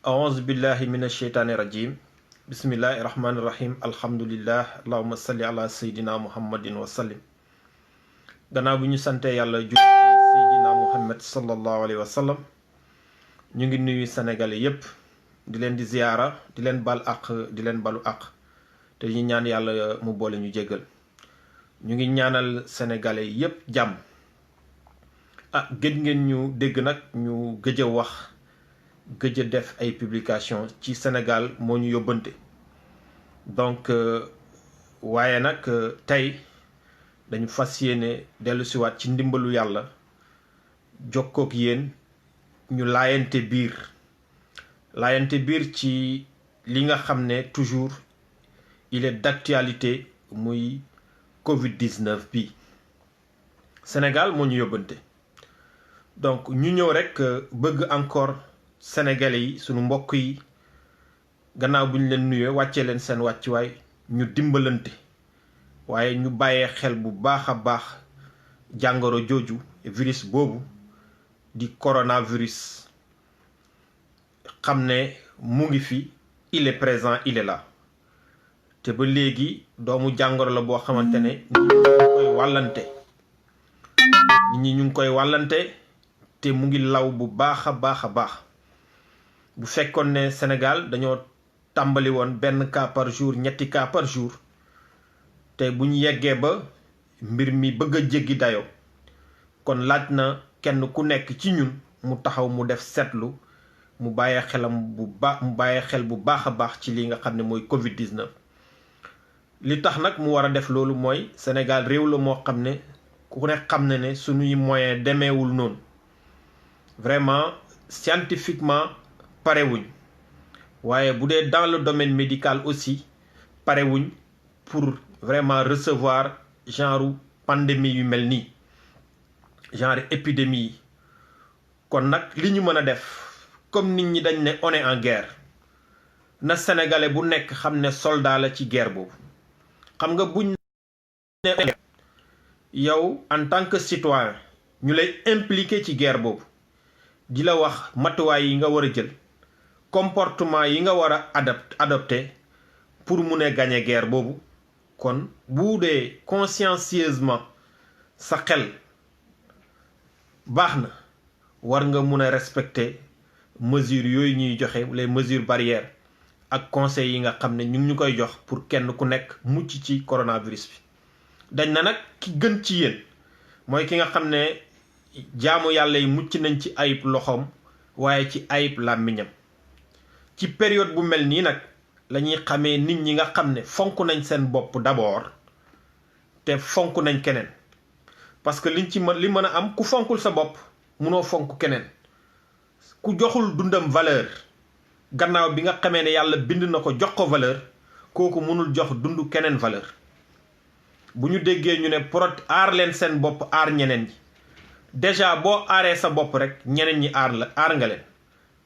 أعوذ بالله من الشيطان الرجيم بسم الله الرحمن الرحيم الحمد لله اللهم صل على سيدنا محمد وسلم gannaaw bi ñu sante yàlla julli ci Seydina Muhammad sallallahu alayhi wa sallam ñu ngi nuyu sénégalais yépp di leen di ziyaara di leen bal ak di leen balu ak te ñu ñaan yàlla mu boole ñu jéggal ñu ngi ñaanal sénégalais yépp jàmm gëj ngeen ñu dégg nag ñu gëj a wax gëj a def ay publication ci Sénégal moo ñu yóbbante donc waaye nag tey dañu fas yéene dellu siwaat ci ndimbalu yàlla jokkook yéen ñu laayante biir ci li nga xam ne toujours il est d'actualité muy Covid-19 bi Sénégal moo ñu yóbbante donc ñu ñëw rek bëgg encore sénégalais yi sunu mbokk yi gannaaw bu ñu leen nuyee wàccee leen seen wàccuwaay ñu dimbalante waaye ñu bàyyee xel bu baax a baax jàngoro jooju virus boobu di coronavirus xam ne mu ngi fi il est présent il est là te ba léegi doomu jàngoro la boo xamante ne nit ñi ñu ngi koy wàllante te mu ngi law bu baax a baax a baax bu fekkoon ne Sénégal dañoo tàmbali woon benn cas par jour ñetti cas par jour te bu ñu yeggee ba mbir mi bëgg a jéggi dayo kon laaj na kenn ku nekk ci ñun mu taxaw mu def seetlu mu bàyyee xel bu baax a baax ci li nga xam ne mooy Covid-19 li tax nag mu war a def loolu mooy Sénégal réew la moo xam ne ku ne xam ne suñuy moyen demeewul noonu vraiment scientifiquement parewuñ waaye bu dee dans le domaine médical aussi parewuñ pour vraiment recevoir genre pandémie yu mel nii genre épidémie yi kon nag li ñu mën a def comme nit ñi dañ ne on est en guerre na sénégalais bu nekk xam ne soldat la ci guerre boobu xam nga buñ ne yow en tant que citoyen ñu lay impliqué ci guerre boobu di la wax matuwaay yi nga war a jël comportement yi nga war a adopté pour mun a gagner guerre boobu kon bu dee consciencieusement sa xel baax na war nga mun a respecter mesures yooyu ñuy joxe les mesures barrières ak conseils yi nga xam ne ñu ngi ñu koy jox pour kenn ku nekk mucc ci coronavirus bi dañ na nag ki gën ci yéen mooy ki nga xam ne jaamu yàlla yi mucc nañ ci ayib loxoom waaye ci ayib làmmiñam ci période bu mel nii nag lañuy xamee nit ñi nga xam ne fonk nañ seen bopp d'abord te fonk nañ keneen parce que li mën a am ku fonkul sa bopp munoo fonk keneen ku joxul dundam valeur gannaaw bi nga xamee ne yàlla bind na ko jox ko valeur kooku mënul jox dund keneen valeur bu ñu déggee ñu ne aar leen seen bopp aar ñeneen ñi déjà boo aaree sa bopp rek ñeneen ñi aar nga leen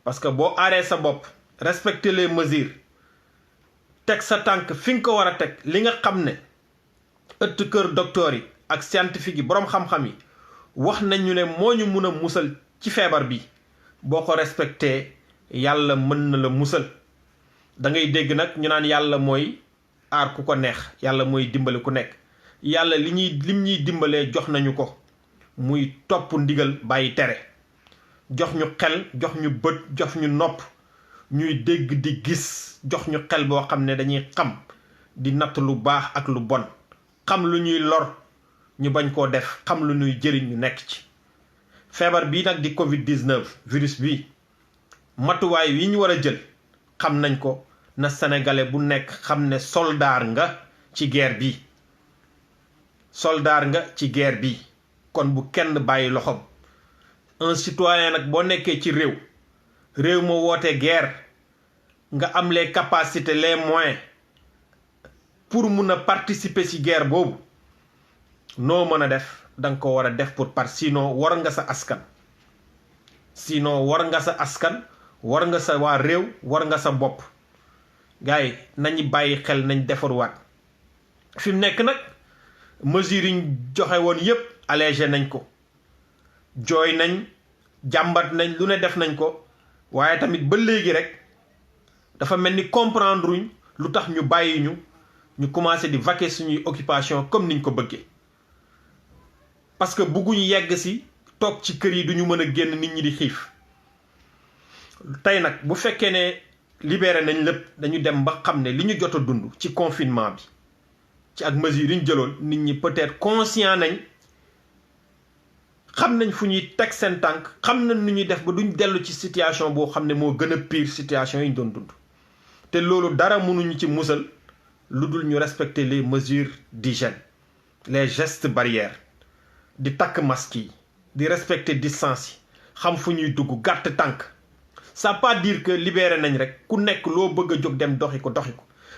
parce que boo aaree sa bopp respecter les mesures teg sa tànk fi nga ko war a teg li nga xam ne ëtt kër docteur yi ak scientifique yi boroom xam-xam yi wax nañu ne moo ñu mun a musal ci feebar bi boo ko respecté yàlla mën na la musal da ngay dégg nag ñu naan yàlla mooy aar ku ko neex yàlla mooy dimbali ku nekk yàlla lim ñuy dimbalee jox nañu ko muy topp ndigal bàyyi tere jox ñu xel jox ñu bët jox ñu nopp ñuy dégg di gis jox ñu xel boo xam ne dañuy xam di natt lu baax ak lu bon xam lu ñuy lor ñu bañ koo def xam lu ñuy jëriñ ñu nekk ci feebar bii nag di Covid-19 virus bi matuwaay yi ñu war a jël xam nañ ko na sénégalais bu nekk xam ne soldaar nga ci guerre bi soldaar nga ci guerre bi kon bu kenn bàyyi loxoom un citoyen nag boo nekkee ci réew moo woote guerre nga am les capacités les moyens pour mun a participer ci guerre boobu noo mën a def danga ko war a def sinon war nga sa askan war nga sa waa réew war nga sa bopp gars yi nañu bàyyi xel nañ defarwaat fi mu nekk nag mesures yi ñu joxe woon yépp allégé nañ ko jooy nañ jàmbat nañ lu ne def nañ ko waaye tamit ba léegi rek dafa mel ni comprendre uñ lu tax ñu bàyyi ñu commencé di vaquer suñuy occupation comme niñ ko bëggee parce que bugguñu yegg si toog ci kër yi duñu mën a génn nit ñi di xiif tey nag bu fekkee ne libéré nañ lépp dañu dem ba xam ne li ñu jot a dund ci confinement bi ci ak mesures yi ñu jëloon nit ñi peut-être conscient nañ xam nañ fu ñuy teg seen tànk xam nañ nu ñuy def ba duñ dellu ci situation boo xam ne moo gën a pire situation yi ñu doon dund te loolu dara mënuñu ci musal lu dul ñu respecter les mesures d'hygiène les gestes barrières di takk masque yi di respecter distance yi xam fu ñuy dugg gàtt tànk ça pas dire que libéré nañ rek ku nekk loo bëgg a jóg dem doxi ko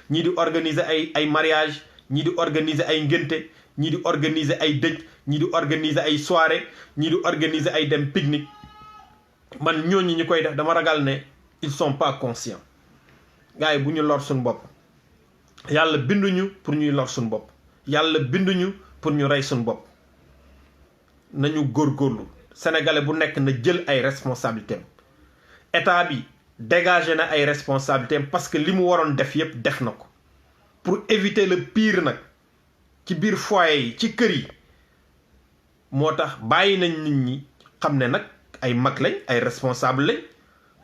ñii di organiser ay mariage ñii di organiser ay ngénte ñii di organiser ay dëj ñii di organiser ay soirée ñii di organiser ay dem pique-nique man ñooñu ñi koy def dama ragal ne ils sont pas conscients gars yi bu ñu lor suñu bopp yàlla binduñu pour ñuy lor suñu bopp yàlla binduñu pour ñu rey suñu bopp nañu góorgóorlu sénégalais bu nekk na jël ay responsabilités état bi dégagé na ay responsabilités parce que li mu waroon def yépp def na ko pour éviter le pire nag ci biir foyer yi ci kër yi moo tax bàyyi nañ nit ñi xam ne nag ay mag lañ ay responsable lañ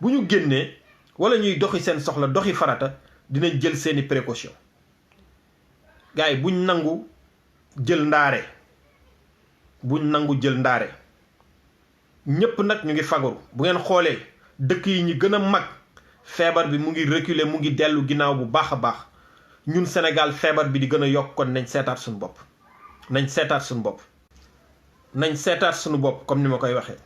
bu ñu génnee wala ñuy doxi seen soxla doxi farata dinañ jël seeni précaution gars yi buñ nangu jël ndaare ñépp nag ñu ngi fagaru bu ngeen xoolee dëkk yi ñi gën a mag feebar bi mu ngi reculer mu ngi dellu ginnaaw bu baax a baax ñun Sénégal feebar bi di gën a yokk kon nañ seetaat suñu bopp nañ seetaat suñu bopp comme ni ma koy waxee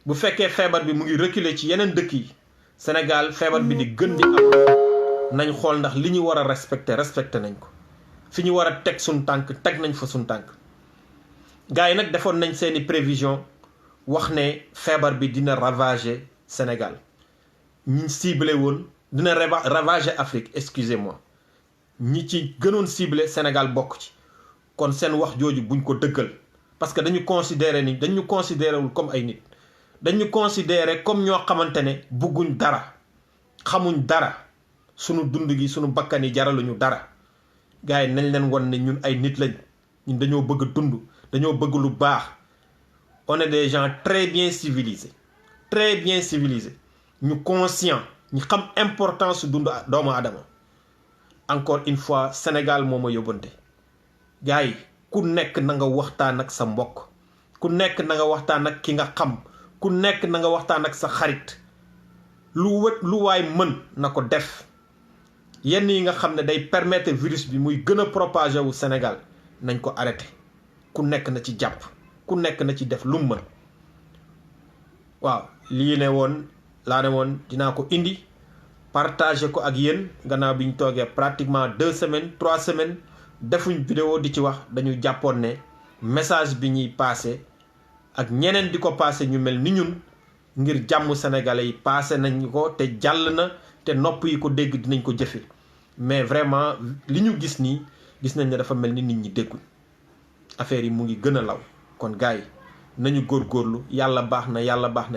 bu fekkee feebar bi mu ngi reculer ci yeneen dëkk yi Sénégal feebar bi di gën di am nañ xool ndax li ñu war a respecté nañ ko fi ñu war a teg suñu tànk teg nañ fa suñu tànk gars yi nag defoon nañ seeni prévision wax ne feebar bi dina ravager Sénégal ñi ciblé woon dina ravager Afrique excusez-moi ñi ci gënoon ciblé Sénégal bokk ci kon seen wax jooju buñ ko dëggal parce que dañu considéré wul comme ay nit dañu considéré comme ñoo xamante ne bugguñ dara xamuñ dara sunu dund gi sunu bakkan yi jaraluñu dara gars yi nañ leen won ne ñun ay nit lañ ñun dañoo bëgg dund dañoo bëgg lu baax on est des gens très bien civilisés ñu conscient ñu xam importance su dund doomu aadama encore une fois Sénégal moo ma yóbbante gars yi ku nekk na nga waxtaan ak sa mbokk ku nekk na nga waxtaan ak ki nga xam ku nekk na nga waxtaan ak sa xarit lu waay mën na ko def yenn yi nga xam ne day permettre virus bi muy gën a propager wu Sénégal nañ ko arrêté ku nekk na ci jàpp ku nekk na ci def lu mu mën waaw lii laa ne woon dinaa ko indi partager ko ak yéen gannaaw bi ñu toogee pratiquement 2 semaines 3 semaines defuñ vidéo di ci wax dañu jàppoon ne message bi ñuy passé ak ñeneen di ko passé ñu mel ni ñun ngir jàmm sénégalais yi passé nañ ko te jàll na te nopp yi ko dégg dinañ ko jëfe mais vraiment li ñu gis nii gis nañ ne dafa mel ni nit ñi dégguñ affaire yi mu ngi gën a law kon gars yi nañu góorgóorlu yàlla baax na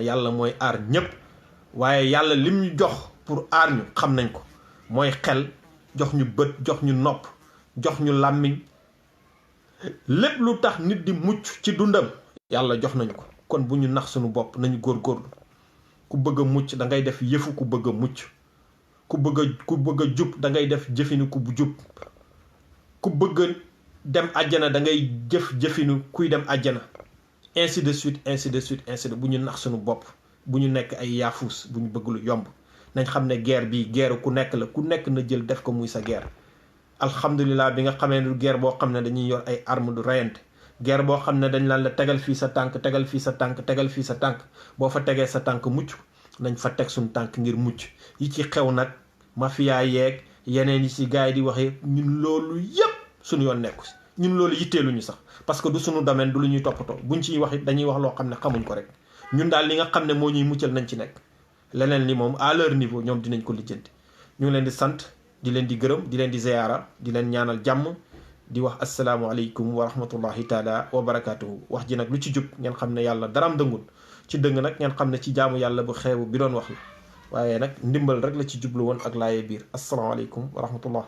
yàlla mooy aar ñépp waaye yàlla lim ñu jox pour aar ñu xam nañ ko mooy xel jox ñu bët jox ñu nopp jox ñu làmmiñ lépp lu tax nit di mucc ci dundam yàlla jox nañu ko kon bu ñu nax suñu bopp nañu góorgóorlu ku bëgg a mucc da ngay def yëfu ku bëgg a mucc ku bëgg a jub da ngay def jëfinu ku jub ku bëgg dem àjjana da ngay jëfinu kuy dem àjjana ainsi de suite bu ñu nax suñu bopp bu ñu nekk ay yaafuus bu ñu bëgg lu yomb nañ xam ne guerre bi guerre ku nekk la ku nekk na jël def ko muy sa guerre alhamdulilah bi nga xamee ne guerre boo xam ne dañuy yor ay arme du rayante guerre boo xam ne dañ laan la tegal fii sa tànk tegal fii sa tànk boo fa tegee sa tànk mucc nañ fa teg suñu tànk ngir mucc yi ci xew nag mafia yeeg yeneen yi ci gars yi di waxee ñun loolu yépp suñu yoon nekku si ñun loolu yitteeluñu sax parce que du suñu domaine du lu ñuy toppatoo buñ ciy wax it dañuy wax loo xam ne xamuñ ko rek ñun daal li nga xam ne moo ñuy muccal nañ ci nekk leneen li moom à leur niveau ñoom dinañ ko lijjanti ñu ngi leen di sant di leen di gërëm di leen di ziyaara di leen ñaanal jàmm di wax asalaamualeykum wa rahmatullahi taala wa barakatuhu wax ji nag lu ci jub ngeen xam ne yàlla daraam dëngul ci dëng nag ngeen xam ne ci jaamu yàlla bu xeebu bi doon wax la waaye nag ndimbal rek la ci jublu woon ak laaye biir asalaamaaleykum wa rahmatullah